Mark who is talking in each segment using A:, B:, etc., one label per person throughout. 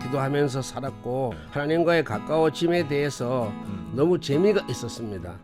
A: 기도하면서 살았고 하나님과의 가까워짐에 대해서 너무 재미가 있었습니다.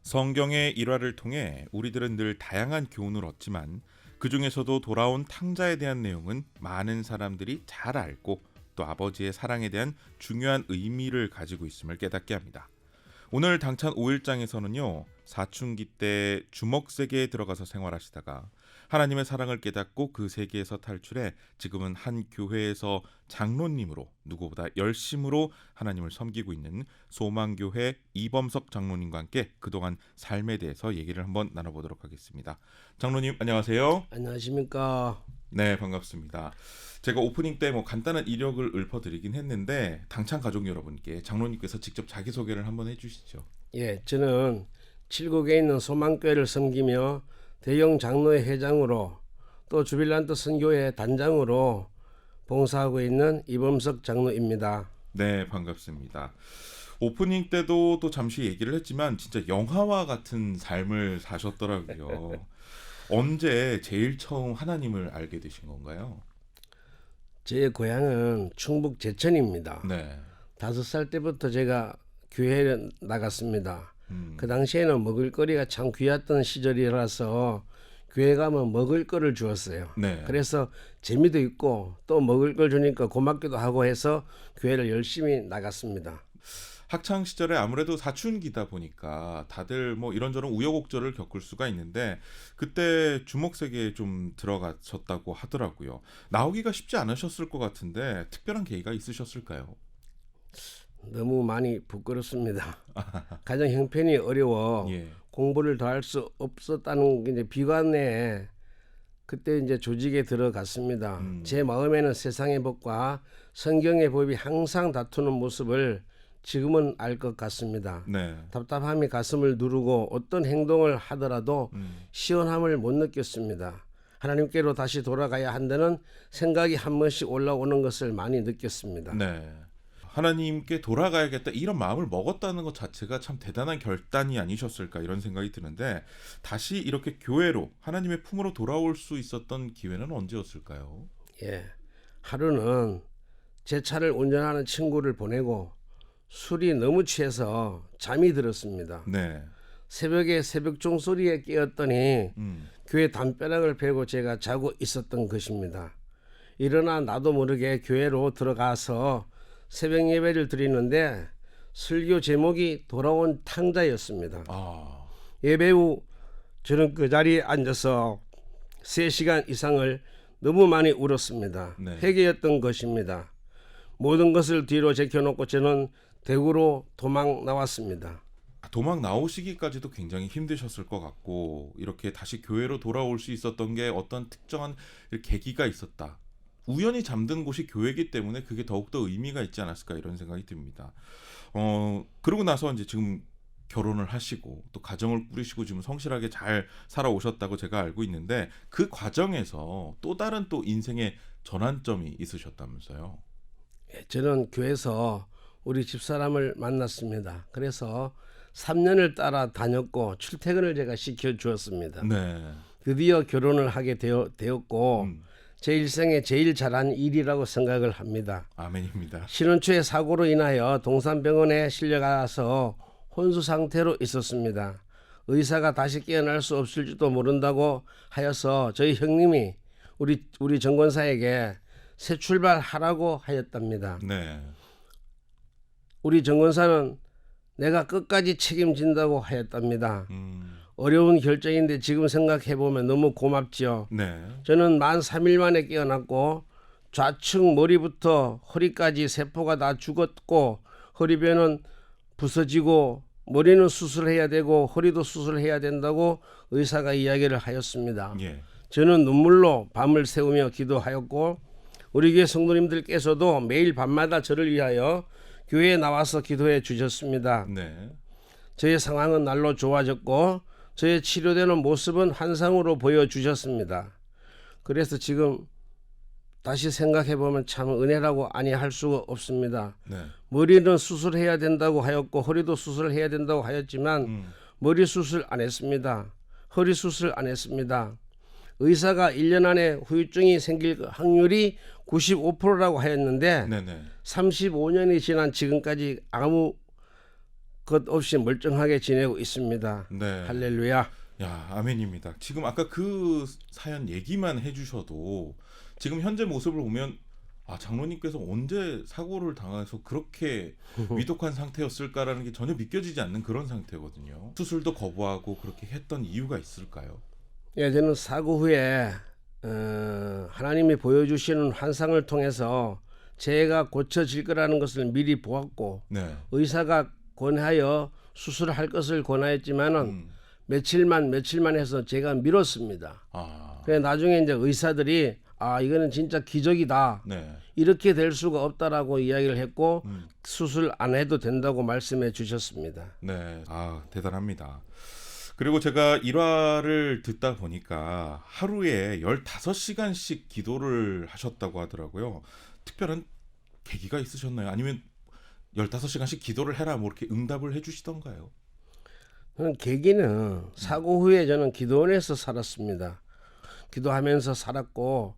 B: 성경의 일화를 통해 우리들은 늘 다양한 교훈을 얻지만 그 중에서도 돌아온 탕자에 대한 내용은 많은 사람들이 잘 알고 또 아버지의 사랑에 대한 중요한 의미를 가지고 있음을 깨닫게 합니다. 오늘 당찬 5일장에서는요, 사춘기 때 주먹 세계에 들어가서 생활하시다가 하나님의 사랑을 깨닫고 그 세계에서 탈출해 지금은 한 교회에서 장로님으로 누구보다 열심으로 하나님을 섬기고 있는 소망교회 이범석 장로님과 함께 그동안 삶에 대해서 얘기를 한번 나눠보도록 하겠습니다. 장로님 안녕하세요.
A: 안녕하십니까.
B: 네, 반갑습니다. 제가 오프닝 때 간단한 이력을 읊어드리긴 했는데 당찬 가족 여러분께 장로님께서 직접 자기소개를 한번 해주시죠.
A: 예, 저는 칠곡에 있는 소망교회를 섬기며 대형 장로회 회장으로 또 주빌란트 선교회 단장으로 봉사하고 있는 이범석 장로입니다.
B: 네, 반갑습니다. 오프닝 때도 또 잠시 얘기를 했지만 진짜 영화와 같은 삶을 사셨더라고요. 언제 제일 처음 하나님을 알게 되신 건가요?
A: 제 고향은 충북 제천입니다.
B: 네.
A: 5살 때부터 제가 교회에 나갔습니다. 그 당시에는 먹을거리가 참 귀했던 시절이라서 교회 가면 먹을 거를 주었어요.
B: 네.
A: 그래서 재미도 있고 또 먹을 걸 주니까 고맙기도 하고 해서 교회를 열심히 나갔습니다.
B: 학창 시절에 아무래도 사춘기다 보니까 다들 이런저런 우여곡절을 겪을 수가 있는데 그때 주먹 세계에 좀 들어가셨다고 하더라고요. 나오기가 쉽지 않으셨을 것 같은데 특별한 계기가 있으셨을까요?
A: 너무 많이 부끄럽습니다. 가정 형편이 어려워
B: 예.
A: 공부를 더 할 수 없었다는 게 이제 비관에 그때 이제 조직에 들어갔습니다. 제 마음에는 세상의 법과 성경의 법이 항상 다투는 모습을 지금은 알 것 같습니다.
B: 네.
A: 답답함이 가슴을 누르고 어떤 행동을 하더라도 시원함을 못 느꼈습니다. 하나님께로 다시 돌아가야 한다는 생각이 한 번씩 올라오는 것을 많이 느꼈습니다.
B: 네. 하나님께 돌아가야겠다 이런 마음을 먹었다는 것 자체가 참 대단한 결단이 아니셨을까 이런 생각이 드는데 다시 이렇게 교회로 하나님의 품으로 돌아올 수 있었던 기회는 언제였을까요?
A: 예, 하루는 제 차를 운전하는 친구를 보내고 술이 너무 취해서 잠이 들었습니다.
B: 네.
A: 새벽에 새벽종 소리에 깨었더니 교회 담벼락을 베고 제가 자고 있었던 것입니다. 일어나 나도 모르게 교회로 들어가서 새벽 예배를 드리는데 설교 제목이 돌아온 탕자였습니다. 예배 후 저는 그 자리에 앉아서 3시간 이상을 너무 많이 울었습니다.
B: 네.
A: 회개였던 것입니다. 모든 것을 뒤로 제껴놓고 저는 대구로 도망 나왔습니다.
B: 도망 나오시기까지도 굉장히 힘드셨을 것 같고 이렇게 다시 교회로 돌아올 수 있었던 게 어떤 특정한 계기가 있었다. 우연히 잠든 곳이 교회이기 때문에 그게 더욱더 의미가 있지 않았을까 이런 생각이 듭니다. 그러고 나서 이제 지금 결혼을 하시고 또 가정을 꾸리시고 지금 성실하게 잘 살아오셨다고 제가 알고 있는데 그 과정에서 또 다른 또 인생의 전환점이 있으셨다면서요?
A: 저는 교회에서 우리 집사람을 만났습니다. 그래서 3년을 따라 다녔고 출퇴근을 제가 시켜주었습니다.
B: 네.
A: 드디어 결혼을 하게 되었고 제 일생에 제일 잘한 일이라고 생각을 합니다.
B: 아멘입니다.
A: 신혼 초에 사고로 인하여 동산병원에 실려가서 혼수 상태로 있었습니다. 의사가 다시 깨어날 수 없을지도 모른다고 하여서 저희 형님이 우리 정권사에게 새 출발하라고 하였답니다.
B: 네.
A: 우리 정권사는 내가 끝까지 책임진다고 하였답니다. 어려운 결정인데 지금 생각해보면 너무 고맙지요.
B: 네.
A: 저는 만 3일 만에 깨어났고 좌측 머리부터 허리까지 세포가 다 죽었고 허리뼈는 부서지고 머리는 수술해야 되고 허리도 수술해야 된다고 의사가 이야기를 하였습니다.
B: 예.
A: 저는 눈물로 밤을 새우며 기도하였고 우리 교회 성도님들께서도 매일 밤마다 저를 위하여 교회에 나와서 기도해 주셨습니다.
B: 네.
A: 저의 상황은 날로 좋아졌고 저의 치료되는 모습은 환상으로 보여주셨습니다. 그래서 지금 다시 생각해보면 참 은혜라고 아니할 수가 없습니다.
B: 네.
A: 머리는 수술해야 된다고 하였고 허리도 수술해야 된다고 하였지만 머리 수술 안 했습니다. 허리 수술 안 했습니다. 의사가 1년 안에 후유증이 생길 확률이 95%라고 하였는데
B: 네네.
A: 35년이 지난 지금까지 아무 것 없이 멀쩡하게 지내고 있습니다.
B: 네.
A: 할렐루야.
B: 야, 아멘입니다. 지금 아까 그 사연 얘기만 해주셔도 지금 현재 모습을 보면 장로님께서 언제 사고를 당해서 그렇게 위독한 상태였을까라는 게 전혀 믿겨지지 않는 그런 상태거든요. 수술도 거부하고 그렇게 했던 이유가 있을까요?
A: 예, 저는 사고 후에 하나님이 보여주시는 환상을 통해서 제가 고쳐질 거라는 것을 미리 보았고
B: 네.
A: 의사가 권하여 수술할 것을 권하였지만은 며칠만 해서 제가 미뤘습니다. 그래 나중에 이제 의사들이 이거는 진짜 기적이다.
B: 네.
A: 이렇게 될 수가 없다라고 이야기를 했고 수술 안 해도 된다고 말씀해 주셨습니다.
B: 네. 대단합니다. 그리고 제가 일화를 듣다 보니까 하루에 15시간씩 기도를 하셨다고 하더라고요. 특별한 계기가 있으셨나요? 아니면 15시간씩 기도를 해라 뭐 이렇게 응답을 해주시던가요?
A: 저는 계기는 사고 후에 저는 기도원에서 살았습니다. 기도하면서 살았고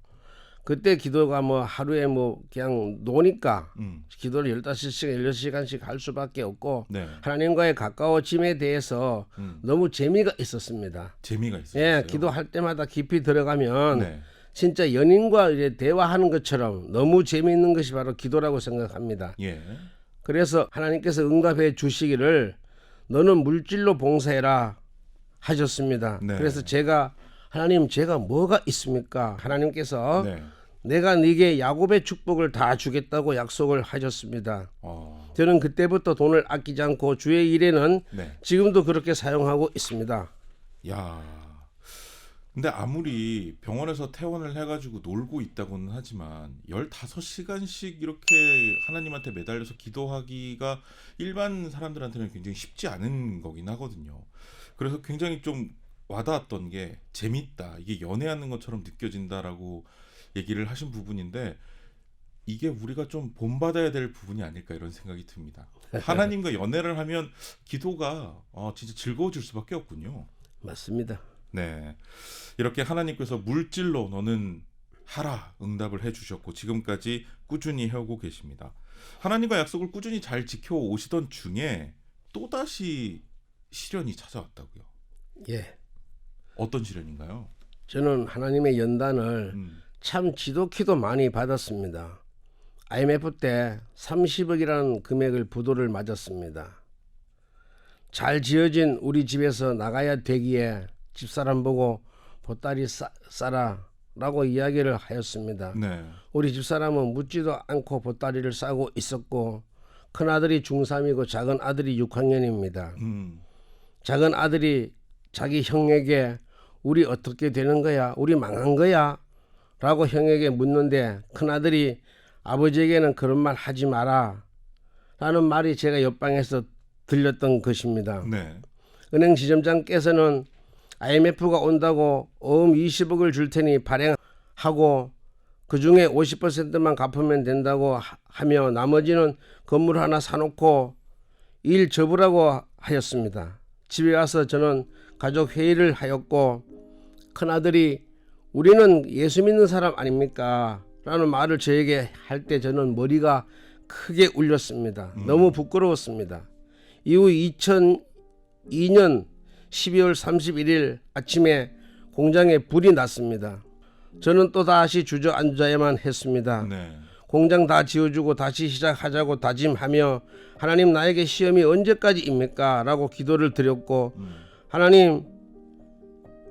A: 그때 기도가 뭐 하루에 뭐 그냥 노니까 기도를 15시간, 16시간씩 할 수밖에 없고
B: 네.
A: 하나님과의 가까워짐에 대해서 너무 재미가 있었습니다.
B: 재미가 있었어요.
A: 예, 기도할 때마다 깊이 들어가면
B: 네.
A: 진짜 연인과 이제 대화하는 것처럼 너무 재미있는 것이 바로 기도라고 생각합니다.
B: 예.
A: 그래서 하나님께서 응답해 주시기를 너는 물질로 봉사해라 하셨습니다.
B: 네.
A: 그래서 제가 하나님 제가 뭐가 있습니까? 하나님께서
B: 네.
A: 내가 네게 야곱의 축복을 다 주겠다고 약속을 하셨습니다. 저는 그때부터 돈을 아끼지 않고 주의 일에는
B: 네.
A: 지금도 그렇게 사용하고 있습니다.
B: 야. 근데 아무리 병원에서 퇴원을 해가지고 놀고 있다고는 하지만 15시간씩 이렇게 하나님한테 매달려서 기도하기가 일반 사람들한테는 굉장히 쉽지 않은 거긴 하거든요. 그래서 굉장히 좀 와닿았던 게 재밌다. 이게 연애하는 것처럼 느껴진다라고 얘기를 하신 부분인데 이게 우리가 좀 본받아야 될 부분이 아닐까 이런 생각이 듭니다. 하나님과 연애를 하면 기도가 진짜 즐거워질 수밖에 없군요.
A: 맞습니다.
B: 네, 이렇게 하나님께서 물질로 너는 하라 응답을 해주셨고 지금까지 꾸준히 해오고 계십니다. 하나님과 약속을 꾸준히 잘 지켜오시던 중에 또다시 시련이 찾아왔다고요.
A: 예.
B: 어떤 시련인가요?
A: 저는 하나님의 연단을 참 지독히도 많이 받았습니다. IMF 때 30억이라는 금액을 부도를 맞았습니다. 잘 지어진 우리 집에서 나가야 되기에 집사람 보고 보따리 싸라 라고 이야기를 하였습니다.
B: 네.
A: 우리 집사람은 묻지도 않고 보따리를 싸고 있었고 큰아들이 중3이고 작은 아들이 6학년입니다. 작은 아들이 자기 형에게 우리 어떻게 되는 거야? 우리 망한 거야? 라고 형에게 묻는데 큰아들이 아버지에게는 그런 말 하지 마라 라는 말이 제가 옆방에서 들렸던 것입니다.
B: 네.
A: 은행 지점장께서는 IMF가 온다고 어음 20억을 줄 테니 발행하고 그중에 50%만 갚으면 된다고 하며 나머지는 건물 하나 사놓고 일 접으라고 하였습니다. 집에 와서 저는 가족 회의를 하였고 큰아들이 우리는 예수 믿는 사람 아닙니까? 라는 말을 저에게 할 때 저는 머리가 크게 울렸습니다. 너무 부끄러웠습니다. 이후 2002년 12월 31일 아침에 공장에 불이 났습니다. 저는 또 다시 주저앉아야만 했습니다.
B: 네.
A: 공장 다 지어주고 다시 시작하자고 다짐하며 하나님 나에게 시험이 언제까지입니까? 라고 기도를 드렸고 하나님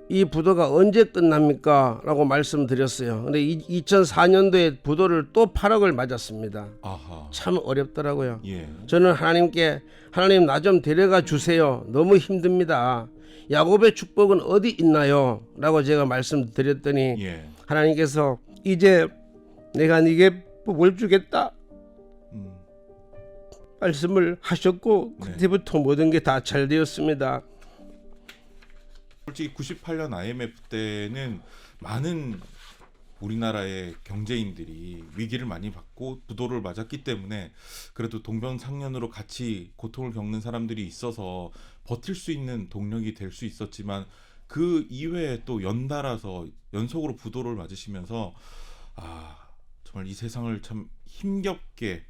A: 이 부도가 언제 끝납니까? 라고 말씀드렸어요. 근데 2004년도에 부도를 또 8억을 맞았습니다.
B: 아하.
A: 참 어렵더라고요.
B: 예.
A: 저는 하나님께 하나님 나 좀 데려가 주세요. 너무 힘듭니다. 야곱의 축복은 어디 있나요? 라고 제가 말씀드렸더니
B: 예.
A: 하나님께서 이제 내가 네게 복을 주겠다 말씀을 하셨고
B: 네.
A: 그때부터 모든 게 다 잘 되었습니다.
B: 솔직히 98년 IMF 때는 많은 우리나라의 경제인들이 위기를 많이 받고 부도를 맞았기 때문에 그래도 동병상련으로 같이 고통을 겪는 사람들이 있어서 버틸 수 있는 동력이 될 수 있었지만 그 이외에 또 연달아서 연속으로 부도를 맞으시면서 정말 이 세상을 참 힘겹게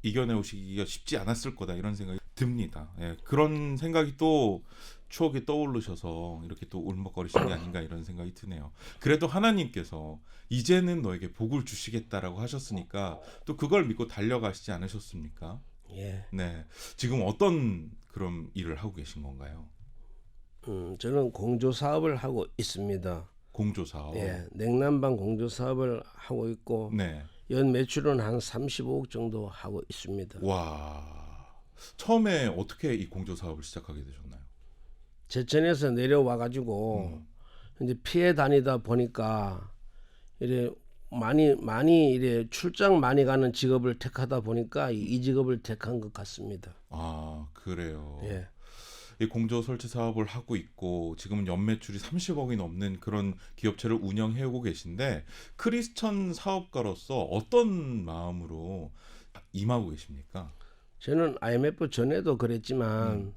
B: 이겨내오시기가 쉽지 않았을 거다 이런 생각이 듭니다. 예, 그런 생각이 또 추억이 떠오르셔서 이렇게 또 울먹거리신 게 아닌가 이런 생각이 드네요. 그래도 하나님께서 이제는 너에게 복을 주시겠다라고 하셨으니까 또 그걸 믿고 달려가시지 않으셨습니까?
A: 예.
B: 네, 지금 어떤 그런 일을 하고 계신 건가요?
A: 저는 공조 사업을 하고 있습니다.
B: 공조 사업.
A: 예, 냉난방 공조 사업을 하고 있고
B: 네.
A: 연 매출은 한 35억 정도 하고 있습니다.
B: 와. 처음에 어떻게 이 공조 사업을 시작하게 되셨나요?
A: 제천에서 내려와 가지고 이제 피해 다니다 보니까 이래 많이 이래 출장 많이 가는 직업을 택하다 보니까 이 직업을 택한 것 같습니다.
B: 아, 그래요.
A: 예.
B: 이 공조 설치 사업을 하고 있고 지금은 연매출이 30억이 넘는 그런 기업체를 운영해 오고 계신데 크리스천 사업가로서 어떤 마음으로 임하고 계십니까?
A: 저는 IMF 전에도 그랬지만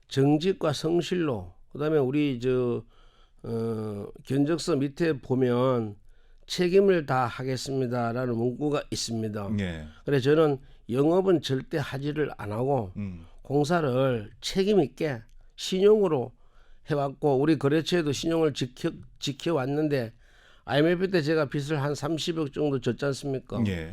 A: 정직과 성실로 그다음에 우리 견적서 밑에 보면 책임을 다하겠습니다라는 문구가 있습니다.
B: 예.
A: 그래서 저는 영업은 절대 하지를 안 하고 공사를 책임 있게 신용으로 해왔고 우리 거래처에도 신용을 지켜왔는데 IMF 때 제가 빚을 한 30억 정도 졌지 않습니까?
B: 예.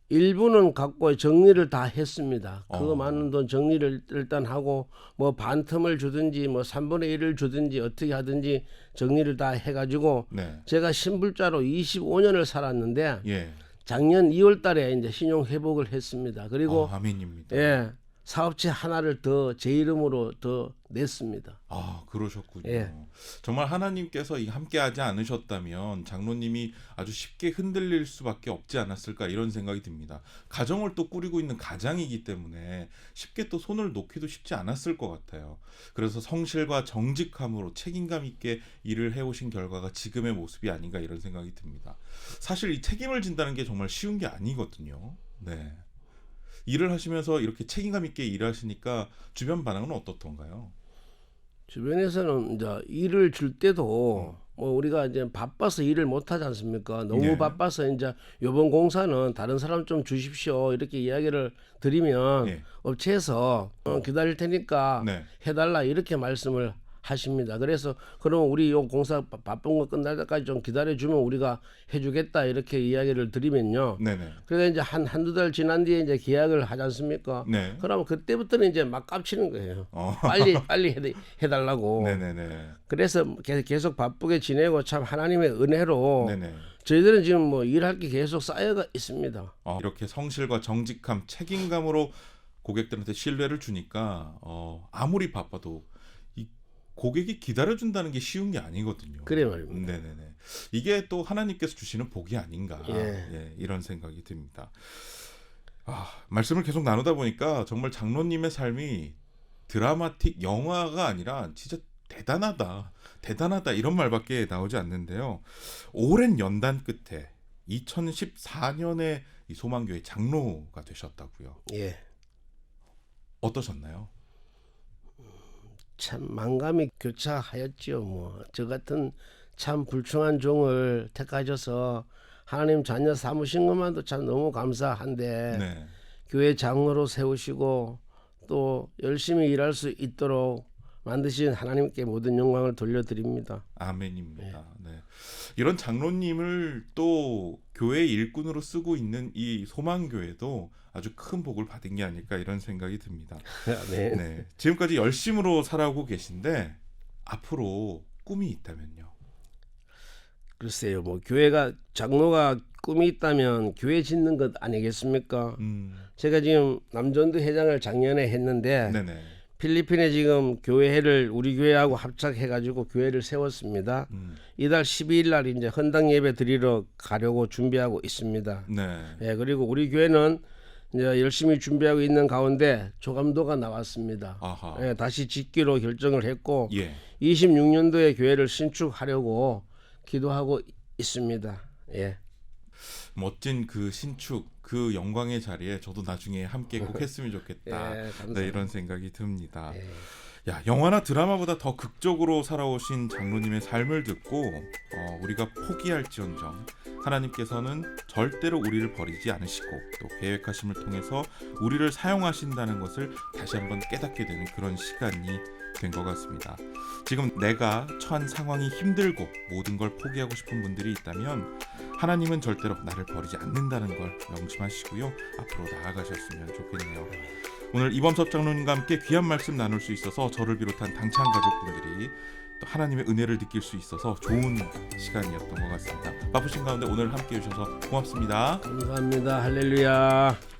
A: 일부는 갖고 정리를 다 했습니다. 그거 많은 돈 정리를 일단 하고 뭐 반틈을 주든지 뭐 3분의 1을 주든지 어떻게 하든지 정리를 다 해가지고
B: 네.
A: 제가 신불자로 25년을 살았는데
B: 예.
A: 작년 2월 달에 이제 신용 회복을 했습니다. 그리고
B: 아멘입니다.
A: 예, 사업체 하나를 더 제 이름으로 더 냈습니다.
B: 아, 그러셨군요.
A: 예.
B: 정말 하나님께서 함께하지 않으셨다면 장로님이 아주 쉽게 흔들릴 수밖에 없지 않았을까 이런 생각이 듭니다. 가정을 또 꾸리고 있는 가장이기 때문에 쉽게 또 손을 놓기도 쉽지 않았을 것 같아요. 그래서 성실과 정직함으로 책임감 있게 일을 해오신 결과가 지금의 모습이 아닌가 이런 생각이 듭니다. 사실 이 책임을 진다는 게 정말 쉬운 게 아니거든요. 네. 일을 하시면서 이렇게 책임감 있게 일하시니까 주변 반응은 어떻던가요?
A: 주변에서는 이제 일을 줄 때도 뭐 우리가 이제 바빠서 일을 못 하지 않습니까? 너무
B: 네.
A: 바빠서 이제 요번 공사는 다른 사람 좀 주십시오 이렇게 이야기를 드리면
B: 예.
A: 업체에서 기다릴 테니까
B: 네.
A: 해달라 이렇게 말씀을 하십니다. 그래서 그러면 우리 요 공사 바쁜 거 끝날 때까지 좀 기다려주면 우리가 해주겠다 이렇게 이야기를 드리면요.
B: 네네.
A: 그래서 이제 한두 달 지난 뒤에 이제 계약을 하지 않습니까?
B: 네.
A: 그러면 그때부터는 이제 막 깝치는 거예요.
B: 어.
A: 빨리 해달라고.
B: 네네네.
A: 그래서 계속 바쁘게 지내고 참 하나님의 은혜로
B: 네네.
A: 저희들은 지금 뭐 일할 게 계속 쌓여가 있습니다.
B: 이렇게 성실과 정직함, 책임감으로 고객들한테 신뢰를 주니까 아무리 바빠도 이 고객이 기다려준다는 게 쉬운 게 아니거든요.
A: 그래 말입니다.
B: 네네네. 이게 또 하나님께서 주시는 복이 아닌가
A: 예.
B: 이런 생각이 듭니다. 말씀을 계속 나누다 보니까 정말 장로님의 삶이 드라마틱 영화가 아니라 진짜 대단하다 이런 말밖에 나오지 않는데요. 오랜 연단 끝에 2014년에 이 소망교회 장로가 되셨다고요.
A: 예.
B: 어떠셨나요?
A: 참 만감이 교차하였지요. 뭐 저 같은 참 불충한 종을 택하셔서 하나님 자녀 삼으신 것만도 참 너무 감사한데
B: 네.
A: 교회 장로로 세우시고 또 열심히 일할 수 있도록 만드신 하나님께 모든 영광을 돌려드립니다.
B: 아멘입니다. 네. 이런 장로님을 또 교회 일꾼으로 쓰고 있는 이 소망교회도 아주 큰 복을 받은 게 아닐까 이런 생각이 듭니다.
A: 네.
B: 네. 지금까지 열심으로 살아오고 계신데 앞으로 꿈이 있다면요?
A: 글쎄요, 뭐 교회가 장로가 꿈이 있다면 교회 짓는 것 아니겠습니까? 제가 지금 남전도 회장을 작년에 했는데
B: 네네.
A: 필리핀에 지금 교회를 우리 교회하고 합작해가지고 교회를 세웠습니다. 이달 12일 날 이제 헌당 예배 드리러 가려고 준비하고 있습니다.
B: 네.
A: 예, 그리고 우리 교회는 이제 열심히 준비하고 있는 가운데 조감도가 나왔습니다.
B: 아하.
A: 예, 다시 짓기로 결정을 했고
B: 예.
A: 26년도에 교회를 신축하려고 기도하고 있습니다. 예.
B: 멋진 그 신축, 그 영광의 자리에 저도 나중에 함께 꼭 했으면 좋겠다.
A: 예, 감사합니다.
B: 네, 이런 생각이 듭니다.
A: 예.
B: 야, 영화나 드라마보다 더 극적으로 살아오신 장로님의 삶을 듣고 우리가 포기할지언정 하나님께서는 절대로 우리를 버리지 않으시고 또 계획하심을 통해서 우리를 사용하신다는 것을 다시 한번 깨닫게 되는 그런 시간이 된 것 같습니다. 지금 내가 처한 상황이 힘들고 모든 걸 포기하고 싶은 분들이 있다면 하나님은 절대로 나를 버리지 않는다는 걸 명심하시고요. 앞으로 나아가셨으면 좋겠네요. 오늘 이범섭 장로님과 함께 귀한 말씀 나눌 수 있어서 저를 비롯한 당찬 가족분들이 또 하나님의 은혜를 느낄 수 있어서 좋은 시간이었던 것 같습니다. 바쁘신 가운데 오늘 함께 해주셔서 고맙습니다.
A: 감사합니다. 할렐루야.